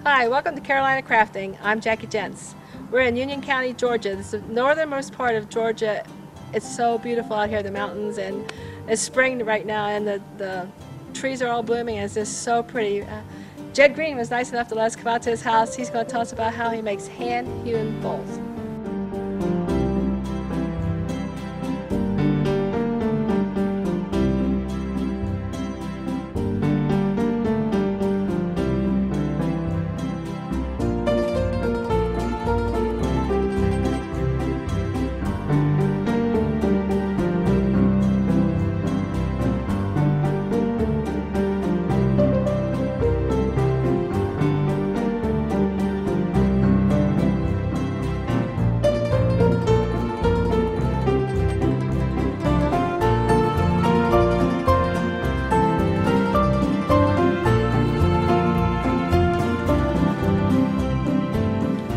Hi, welcome to Carolina Crafting. I'm Jackie Jentz. We're in Union County, Georgia. This is the northernmost part of Georgia. It's so beautiful out here, the mountains, and it's spring right now, and the trees are all blooming, and it's just so pretty. Jed Green was nice enough to let us come out to his house. He's going to tell us about how he makes hand-hewn bowls.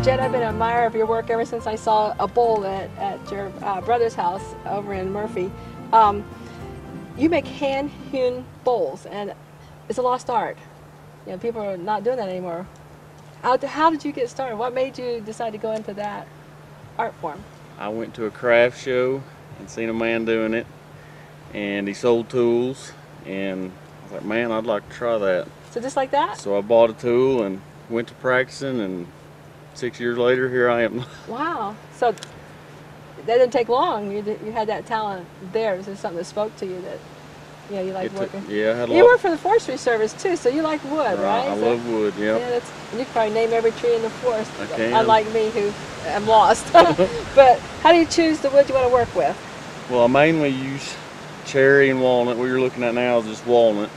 Jed, I've been an admirer of your work ever since I saw a bowl at your brother's house over in Murphy. You make hand-hewn bowls, and it's a lost art. You know, people are not doing that anymore. How did you get started? What made you decide to go into that art form? I went to a craft show and seen a man doing it, and he sold tools, and I was like, man, I'd like to try that. So just like that? So I bought a tool and went to practicing, and 6 years later, here I am. Wow. So that didn't take long. You had that talent there. Was there something that spoke to you that, you know, you liked working? Yeah, I had a You lot. work for the Forestry Service too, so you like wood, right? I love wood, yeah. Yeah, you can probably name every tree in the forest, I can. unlike me who am lost. But how do you choose the wood you want to work with? Well, I mainly use cherry and walnut. What you're looking at now is just walnut.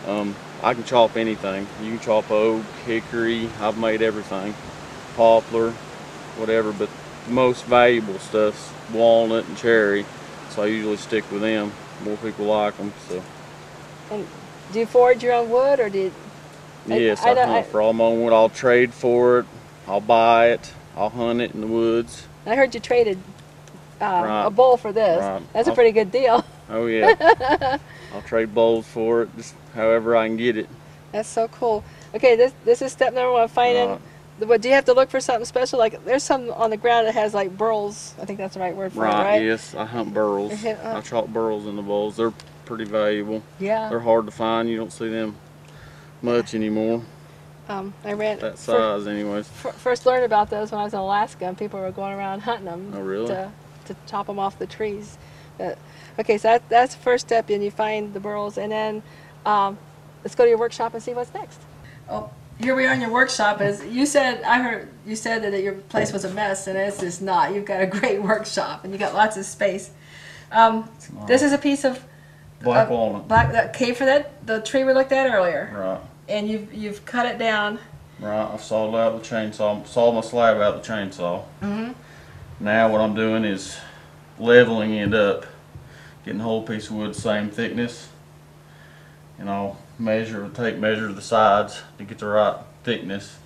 I can chop anything. You can chop oak, hickory. I've made everything. Poplar, whatever, but the most valuable stuff's walnut and cherry, so I usually stick with them. More people like them, so. And do you forage your own wood, or do you? Yes, I hunt for all my own wood. I'll trade for it. I'll buy it. I'll hunt it in the woods. I heard you traded Right. a bowl for this. Right. That's a pretty good deal. Oh yeah. I'll trade bowls for it, just however I can get it. That's so cool. Okay, this is step number one, finding. Right. What, do you have to look for something special? Like there's some on the ground that has like burls. I think that's the right word for it, right? Yes, I hunt burls. I chop burls in the bowls. They're pretty valuable. Yeah. They're hard to find. You don't see them much anymore. I ran that size, anyways. First learned about those when I was in Alaska, and people were going around hunting them. Oh, really? To chop them off the trees. Okay, so that's the first step, and you find the burls, and then let's go to your workshop and see what's next. Oh. Here we are in your workshop. As you said, I heard you said that your place was a mess, and it's just not. You've got a great workshop, and you got lots of space. This is a piece of black walnut. That came for the tree we looked at earlier. Right. And you've cut it down. Right. I've sawed it out with the chainsaw. Sawed my slab out with the chainsaw. Now what I'm doing is leveling it up, getting the whole piece of wood same thickness, and I'll take measure of the sides to get the right thickness.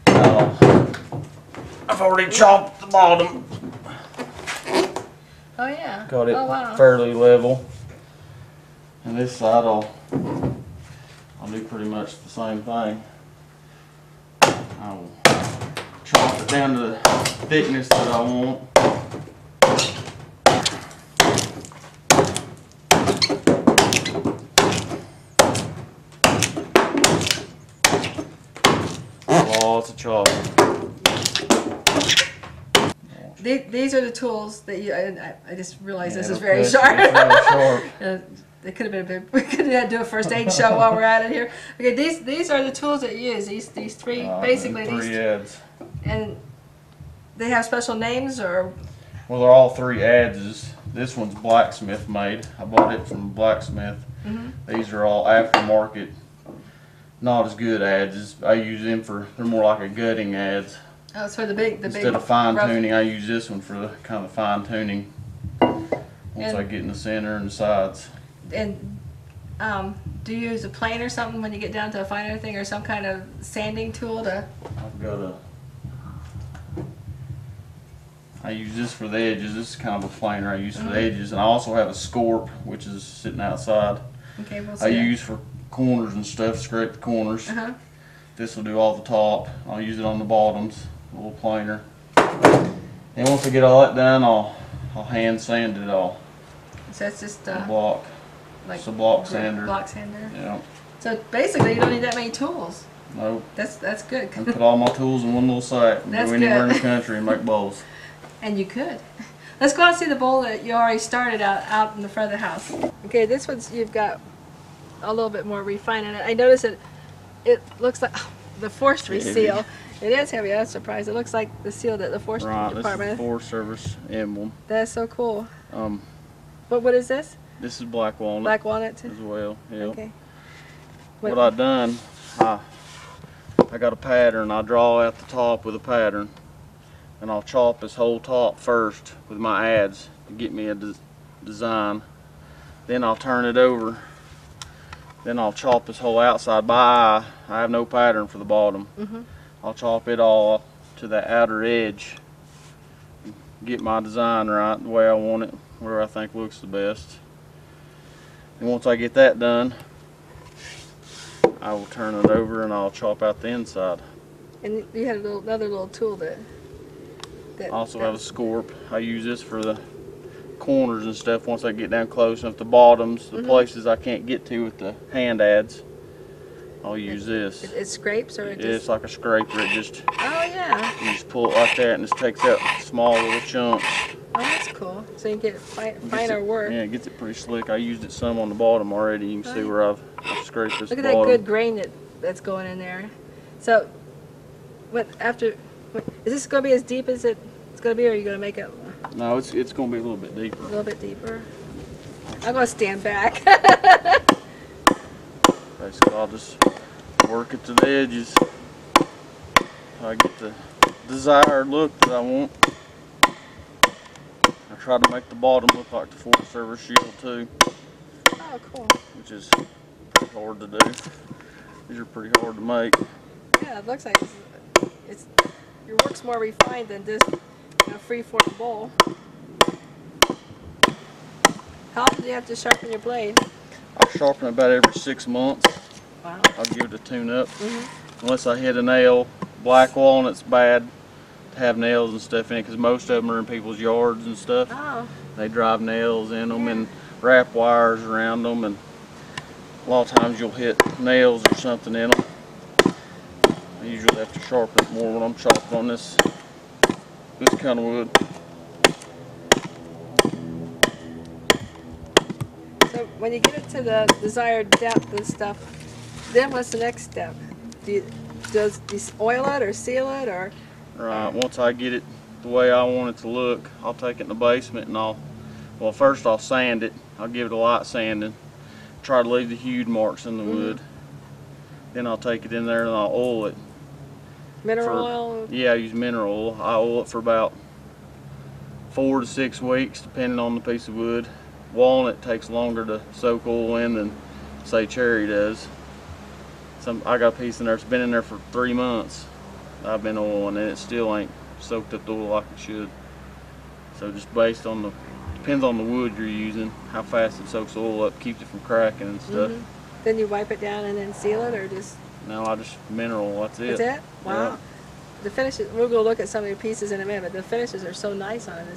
I've already chopped the bottom. Oh yeah. Got it wow. fairly level. And this side I'll do pretty much the same thing. I'll chop it down to the thickness that I want. Lots of chopping. These are the tools that you. I just realized this is it'll very cut. sharp. It's really sharp. It could have been. We could have do a first aid show while we're at it here. Okay, these are the tools that you use. These three, basically three adze. And they have special names, or? Well, they're all three adzes. This one's blacksmith made. I bought it from a blacksmith. These are all aftermarket, not as good adzes. I use them they're more like a gutting adze. Oh, it's for the big. Instead of fine tuning, I use this one for the kind of fine tuning. Once I get in the center and the sides. And do you use a plane or something when you get down to a finer thing, or some kind of sanding tool to? I've got a I use this for the edges. This is kind of a planer I use for the edges. And I also have a scorp, which is sitting outside. Okay, we'll see. I use for corners and stuff, scrape the corners. Then This will do all the top. I'll use it on the bottoms, a little planer. And once I get all that done, I'll hand sand it all. So it's just a block. like it's a block sander. Block sander. Yeah. So basically, you don't need that many tools. Nope. That's good. I put all my tools in one little sack and go anywhere in the country and make bowls. And you could. Let's go out and see the bowl that you already started out in the front of the house. Okay, this one's, you've got a little bit more refined in it. I noticed it looks like the forestry seal. It is heavy. I was surprised. It looks like the seal that the forestry department. This is the Forest Service emblem. That's so cool. What is this? This is black walnut. Black walnut too? As well. Yeah. Okay. What I done, I got a pattern. I draw out the top with a pattern, and I'll chop this whole top first with my adze to get me a design. Then I'll turn it over. Then I'll chop this whole outside by eye. I have no pattern for the bottom. I'll chop it all to the outer edge. Get my design right the way I want it, where I think looks the best. And once I get that done, I will turn it over and I'll chop out the inside. And you had another little tool that I also have a scorp. I use this for the corners and stuff once I get down close enough. The bottoms, the places I can't get to with the hand adze, I'll use this. It scrapes, or it's like a scraper. It just, oh yeah, you just pull it like that and it takes out small little chunks. Oh, that's cool. So you get finer work. Yeah, it gets it pretty slick. I used it some on the bottom already. You can see where I've scraped this. Look at bottom. that good grain that's going in there. So, is this going to be as deep as it's going to be, or are you going to make it? No, it's going to be a little bit deeper. A little bit deeper. I'm going to stand back. Basically, I'll just work it to the edges. I get the desired look that I want. I try to make the bottom look like the Forest Service shield too. Oh, cool. Which is pretty hard to do. These are pretty hard to make. Yeah, it looks like your work's more refined than just free-form bowl. How often do you have to sharpen your blade? I sharpen it about every 6 months. Wow. I'll give it a tune-up. Unless I hit a nail. Black walnut's bad to have nails and stuff in it because most of them are in people's yards and stuff. Oh. They drive nails in them and wrap wires around them, and a lot of times you'll hit nails or something in them. I usually have to sharpen it more when I'm chopping on this kind of wood. So when you get it to the desired depth and stuff, then what's the next step? Do you oil it or seal it, or? Right. Once I get it the way I want it to look, I'll take it in the basement and first I'll sand it. I'll give it a light sanding. Try to leave the hewed marks in the wood. Then I'll take it in there and I'll oil it. Mineral oil? Yeah, I use mineral oil. I oil it for about 4 to 6 weeks, depending on the piece of wood. Walnut takes longer to soak oil in than, say, cherry does. I got a piece in there that's been in there for 3 months. I've been oiling and it still ain't soaked up the oil like it should. So just based on depends on the wood you're using, how fast it soaks oil up, keeps it from cracking and stuff. Then you wipe it down and then seal it, or just? No, I just mineral, that's it. That's it? Wow. Yeah. The finishes, we'll go look at some of your pieces in a minute, but the finishes are so nice on it.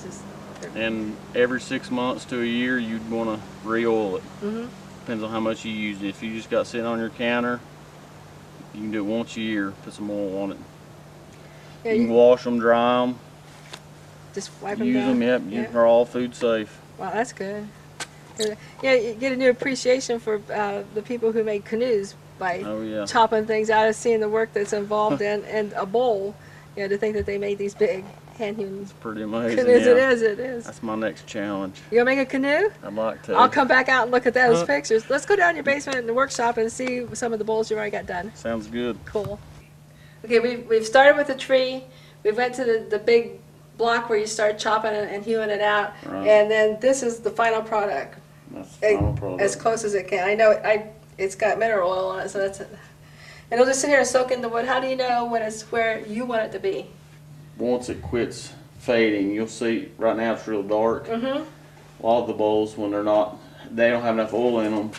And every 6 months to a year you'd want to re-oil it. Depends on how much you use it. If you just got sitting on your counter, you can do it once a year, put some oil on it. Yeah, you can wash them, dry them, just wipe them use down. them, they're all food safe. Wow, that's good. Yeah, you get a new appreciation for the people who make canoes by chopping things out and seeing the work that's involved in a bowl. To think that they made these big hand-hewn. It's pretty amazing. Canoes, it is. That's my next challenge. You gonna make a canoe? I'd like to. I'll come back out and look at those pictures. Let's go down your basement in the workshop and see some of the bowls you already got done. Sounds good. Cool. Okay, we've started with the tree. We went to the big block where you start chopping and hewing it out, and then this is the final product. That's the final product. As close as it can. I know it's got mineral oil on it, so that's it. And it'll just sit here and soak in the wood. How do you know when it's where you want it to be? Once it quits fading, you'll see right now it's real dark. A lot of the bowls, when they don't have enough oil in them,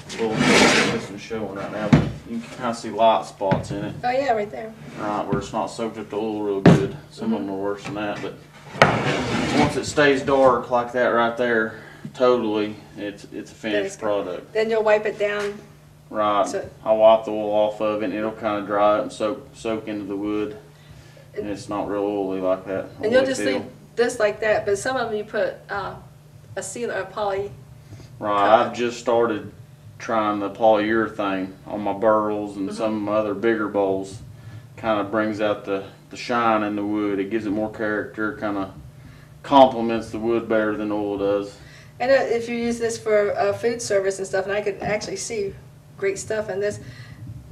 this is showing right now, but You can kind of see light spots in it. Oh yeah, right there. Right, where it's not soaked up the oil real good. Some of them are worse than that, but once it stays dark like that right there, totally, it's a finished product. Then you'll wipe it down. Right. So, I'll wipe the oil off of it, and it'll kind of dry up and soak into the wood, and it's not real oily like that. And you'll just leave this like that, but some of them you put a sealer, a poly. Right. I've just started trying the polyurethane on my burls and some of my other bigger bowls. Kind of brings out the shine in the wood. It gives it more character. Kind of complements the wood better than oil does. And if you use this for food service and stuff, and I could actually see great stuff in this.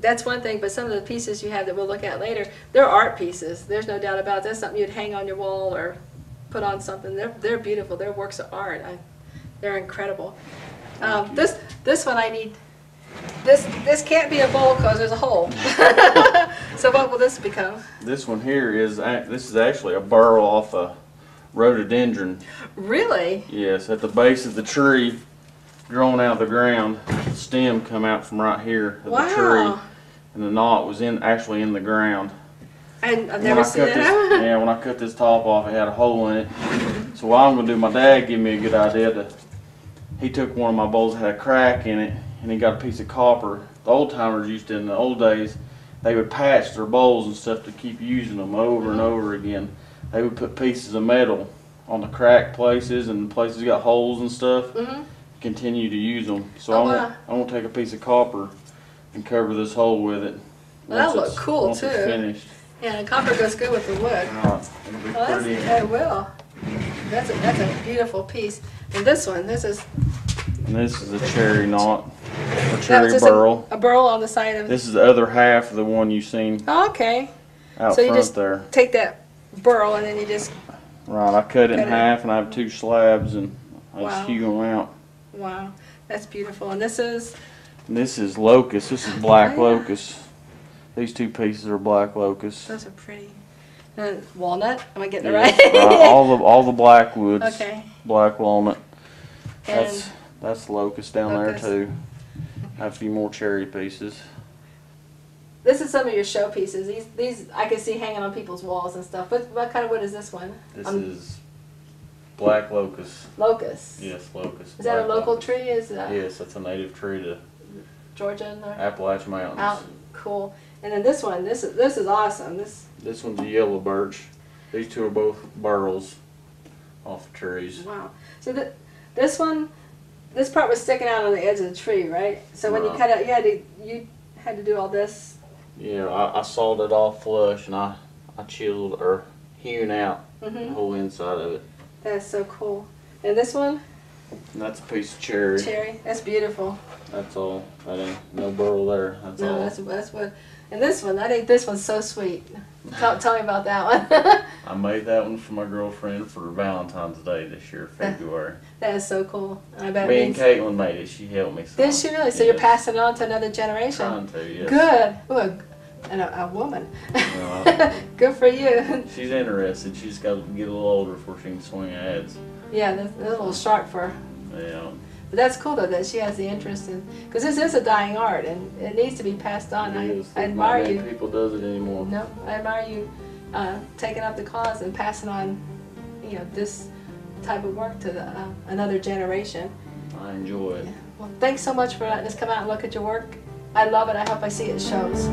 That's one thing, but some of the pieces you have that we'll look at later, they're art pieces. There's no doubt about it. That's something you'd hang on your wall or put on something. They're beautiful. They're works of art. They're incredible. This one I need. This can't be a bowl because there's a hole. So what will this become? This one here is actually a burl off a rhododendron. Really? Yes, at the base of the tree, growing out of the ground. The stem come out from right here of the tree, and the knot was actually in the ground. And I've never seen that. Yeah, when I cut this top off, it had a hole in it. So what I'm gonna do, my dad gave me a good idea. He took one of my bowls that had a crack in it, and he got a piece of copper. The old timers used to, in the old days, they would patch their bowls and stuff to keep using them over and over again. They would put pieces of metal on the cracked places and places got holes and stuff. Continue to use them. So I'm gonna take a piece of copper and cover this hole with it. Well, that'll look cool once too. It's finished. Yeah, and copper goes good with the wood. It'll be pretty. It will. That's a beautiful piece. And this one, this is a cherry knot, or cherry burl. A burl on the side of. This is the other half of the one you've seen. Oh, okay. Out so you front just there. Take that burl and then you just. Right, I cut it in half, and I have 2 slabs, and I just hew them out. Wow, that's beautiful. And this is. This is locust. This is black locust. These 2 pieces are black locust. Those are pretty. Walnut. Am I getting it right? right? all the black woods. Okay. Black walnut. And that's locust down there too. I have a few more cherry pieces. This is some of your show pieces. These I can see hanging on people's walls and stuff. What kind of wood is this one? This is black locust. Locust. Yes, locust. Is that a local tree? Yes, that's a native tree to Georgia and Appalachian Mountains. Out, cool. And then this one, this is awesome. This one's a yellow birch. These 2 are both burls off the trees. Wow. So this one, this part was sticking out on the edge of the tree, right? So when you cut it, you had to do all this. Yeah, I sawed it off flush, and I chiseled or hewn out the whole inside of it. That's so cool. And this one? And that's a piece of cherry. Cherry. That's beautiful. That's all. That ain't no burl there. That's all. That's what. And this one, I think this one's so sweet. Tell me about that one. I made that one for my girlfriend for Valentine's Day this year, February. That is so cool. I bet me and Caitlin made it. She helped me. Did she really? So you're passing it on to another generation. Trying to, yes. Good. Ooh, and a woman. Good for you. She's interested. She's got to get a little older before she can swing ads. Yeah, that's a little sharp for her. Yeah. But that's cool though that she has the interest in, because this is a dying art and it needs to be passed on. I admire you. People does it anymore. No, I admire you taking up the cause and passing on, this type of work to another generation. I enjoy it. Yeah. Well, thanks so much for letting us come out and look at your work. I love it. I hope I see it shows.